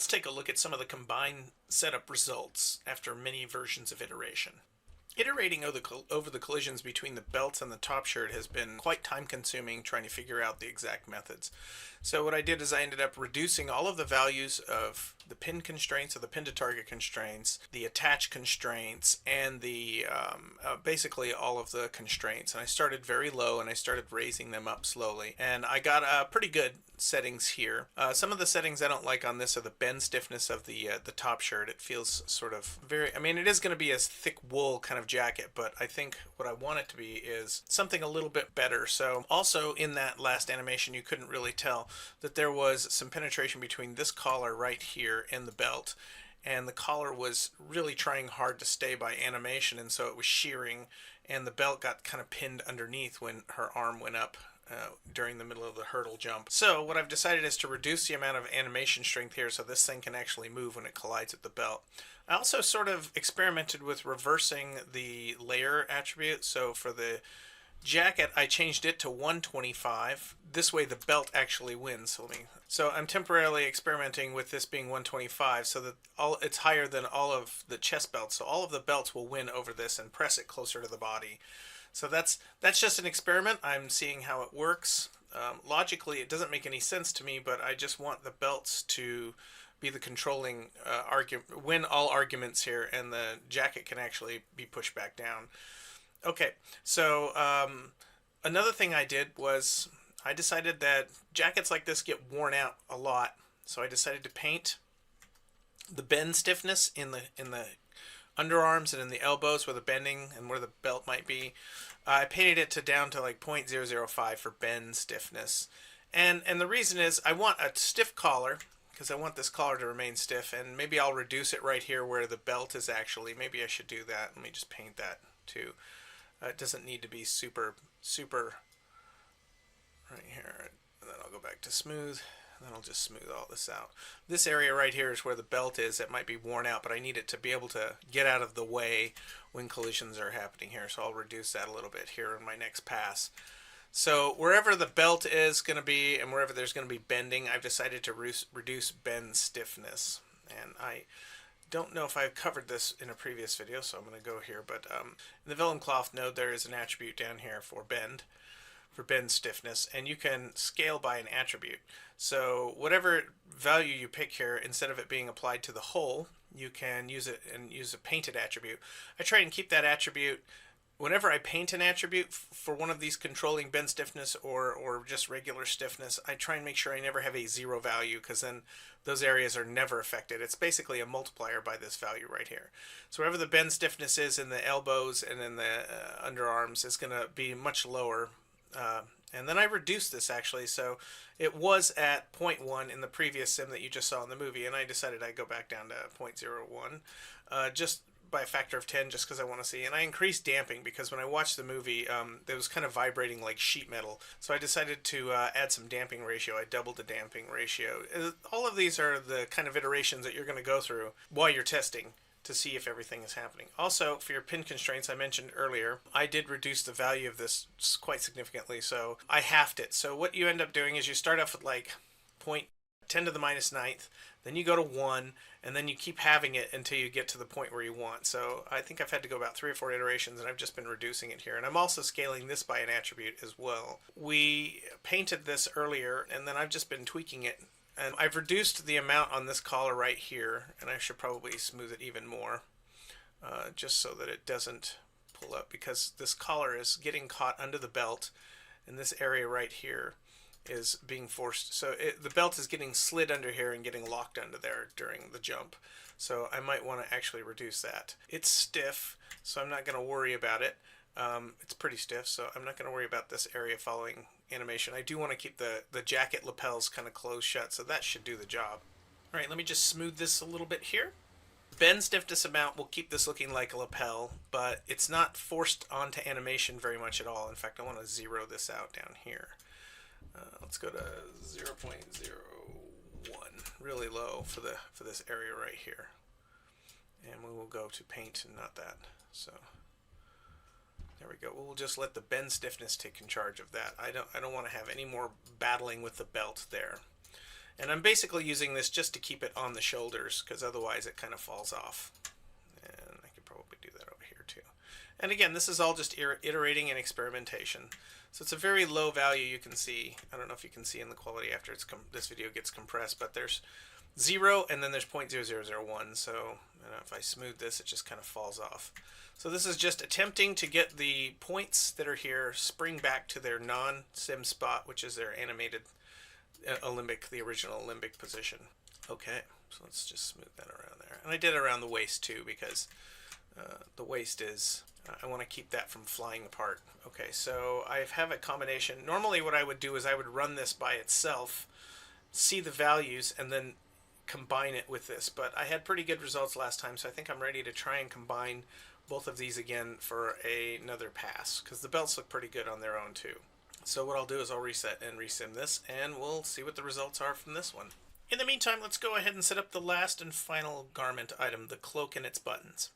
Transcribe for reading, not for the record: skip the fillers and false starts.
Let's take a look at some of the combined setup results after many versions of iteration. Iterating over the collisions between the belts and the top shirt has been quite time consuming trying to figure out the exact methods. So what I did is I ended up reducing all of the values of the pin constraints, or the pin to target constraints, the attach constraints, and the basically all of the constraints. And I started very low and I started raising them up slowly. And I got pretty good settings here. Some of the settings I don't like on this are the bend stiffness of the top shirt. It feels sort of very, I mean, it is going to be a thick wool kind of jacket, but I think what I want it to be is something a little bit better. So also in that last animation, you couldn't really tell that there was some penetration between this collar right here and the belt. And the collar was really trying hard to stay by animation, and so it was shearing, and the belt got kind of pinned underneath when her arm went up during the middle of the hurdle jump. So what I've decided is to reduce the amount of animation strength here so this thing can actually move when it collides with the belt. I also sort of experimented with reversing the layer attribute. So for the jacket, I changed it to 125. This way the belt actually wins. So I'm temporarily experimenting with this being 125 so that it's higher than all of the chest belts. So all of the belts will win over this and press it closer to the body. So that's just an experiment. I'm seeing how it works. Logically, it doesn't make any sense to me, but I just want the belts to be the controlling argument, win all arguments here, and the jacket can actually be pushed back down. Okay, so another thing I did was I decided that jackets like this get worn out a lot. So I decided to paint the bend stiffness in the underarms and in the elbows where the bending and where the belt might be. I painted it down to like 0.005 for bend stiffness. And the reason is I want a stiff collar because I want this collar to remain stiff, and maybe I'll reduce it right here where the belt is actually. Maybe I should do that. Let me just paint that too. It doesn't need to be super right here. And then I'll go back to smooth. And then I'll just smooth all this out. This area right here is where the belt is. It might be worn out, but I need it to be able to get out of the way when collisions are happening here. So I'll reduce that a little bit here in my next pass. So wherever the belt is going to be and wherever there's going to be bending, I've decided to reduce bend stiffness. And I don't know if I've covered this in a previous video, so I'm going to go here. But in the Vellum Cloth node, there is an attribute down here for bend stiffness, and you can scale by an attribute. So whatever value you pick here, instead of it being applied to the whole, you can use it and use a painted attribute. I try and keep that attribute. Whenever I paint an attribute for one of these controlling bend stiffness or just regular stiffness, I try and make sure I never have a zero value, because then those areas are never affected. It's basically a multiplier by this value right here. So wherever the bend stiffness is in the elbows and in the underarms, it's going to be much lower. And then I reduced this actually, so it was at 0.1 in the previous sim that you just saw in the movie, and I decided I'd go back down to 0.01 just by a factor of 10, just because I want to see. And I increased damping because when I watched the movie, it was kind of vibrating like sheet metal, so I decided to add some damping ratio. I doubled the damping ratio. All of these are the kind of iterations that you're going to go through while you're testing to see if everything is happening. Also, for your pin constraints I mentioned earlier, I did reduce the value of this quite significantly, so I halved it. So what you end up doing is you start off with like 0.10 to the minus 9th, then you go to 1, and then you keep halving it until you get to the point where you want. So I think I've had to go about 3 or 4 iterations, and I've just been reducing it here. And I'm also scaling this by an attribute as well. We painted this earlier, and then I've just been tweaking it. And I've reduced the amount on this collar right here, and I should probably smooth it even more, just so that it doesn't pull up, because this collar is getting caught under the belt, and this area right here is being forced. So the belt is getting slid under here and getting locked under there during the jump. So I might want to actually reduce that. It's stiff, so I'm not going to worry about it. It's pretty stiff, so I'm not going to worry about this area following animation. I do want to keep the jacket lapels kind of closed shut, so that should do the job. All right, let me just smooth this a little bit here. Bend stiffness amount will keep this looking like a lapel, but it's not forced onto animation very much at all. In fact, I want to zero this out down here. Let's go to 0.01, really low for this area right here, and we will go to paint and not that. So there we go. We'll just let the bend stiffness take in charge of that. I don't want to have any more battling with the belt there. And I'm basically using this just to keep it on the shoulders, because otherwise it kind of falls off. And I could probably do that over here too. And again, this is all just iterating and experimentation. So it's a very low value, you can see. I don't know if you can see in the quality after this video gets compressed, but there's 0 and then there's 0.0001. So if I smooth this, it just kind of falls off. So this is just attempting to get the points that are here spring back to their non-sim spot, which is their animated alembic, the original alembic position. Okay, so let's just smooth that around there. And I did it around the waist too, because the waist is, I want to keep that from flying apart. Okay, so I have a combination. Normally what I would do is I would run this by itself, see the values, and then combine it with this. But I had pretty good results last time, so I think I'm ready to try and combine both of these again for another pass, because the belts look pretty good on their own too. So what I'll do is I'll reset and resim this, and we'll see what the results are from this one. In the meantime, let's go ahead and set up the last and final garment item, the cloak and its buttons.